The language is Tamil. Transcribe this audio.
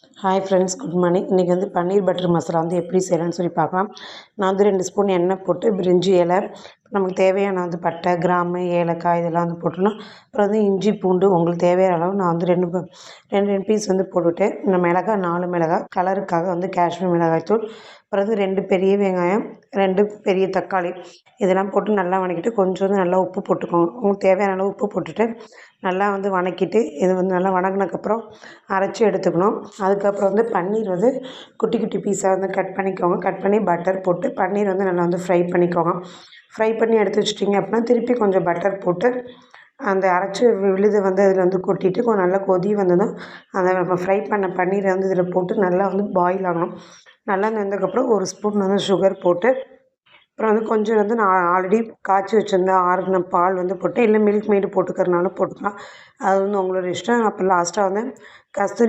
Hi friends, good morning. இன்றைக்கி வந்து பன்னீர் பட்டர் மசாலா வந்து எப்படி செய்யலாம்னு சொல்லி பார்க்கலாம். நான் வந்து 2 ஸ்பூன் எண்ணெய் போட்டு பிரிஞ்சி இலை, நமக்கு தேவையான வந்து பட்டை, கிராம்பு, ஏலக்காய் இதெல்லாம் வந்து போட்டுடணும். அப்புறம் வந்து இஞ்சி பூண்டு உங்களுக்கு தேவையான அளவு நான் வந்து ரெண்டு பீஸ் வந்து போட்டுவிட்டேன். இந்த மிளகாய் 4 மிளகாய், கலருக்காக வந்து காஷ்மீர் மிளகாய் தூள், அப்புறம் வந்து 2 பெரிய வெங்காயம், 2 பெரிய தக்காளி இதெல்லாம் போட்டு நல்லா வதக்கிட்டு கொஞ்சம் வந்து நல்லா உப்பு போட்டுக்கோங்க. உங்களுக்கு தேவையான அளவு உப்பு போட்டுட்டு நல்லா வந்து வதக்கிட்டு இது வந்து நல்லா வதங்கினதுக்கப்புறம் அரைச்சி எடுத்துக்கணும். அதுக்கப்புறம் வந்து பன்னீர் வந்து குட்டி குட்டி பீஸாக வந்து கட் பண்ணிக்கோங்க. கட் பண்ணி பட்டர் போட்டு பன்னீர் வந்து நல்லா வந்து ஃப்ரை பண்ணிக்கோங்க. ஃப்ரை பண்ணி எடுத்து வச்சிட்டிங்க அப்படின்னா திருப்பி கொஞ்சம் பட்டர் போட்டு அந்த அரைச்சி விழுது வந்து அதில் வந்து கொட்டிட்டு கொஞ்சம் நல்லா கொதி வந்ததும் அந்த நம்ம ஃப்ரை பண்ண பன்னீரை வந்து இதில் போட்டு நல்லா வந்து பாயில் ஆகணும். நல்லா வெந்ததுக்கப்புறம் 1 ஸ்பூன் வந்து சுகர் போட்டு அப்புறம் வந்து கொஞ்சம் வந்து நான் ஆல்ரெடி காய்ச்சி வச்சுருந்த ஆறுன பால் வந்து போட்டு இல்லை மில்க் மேடு போட்டுக்கிறனாலும் போட்டுக்கலாம். அது வந்து உங்களோட இஷ்டம். அப்புறம் லாஸ்ட்டாக வந்து கஸ்தூரி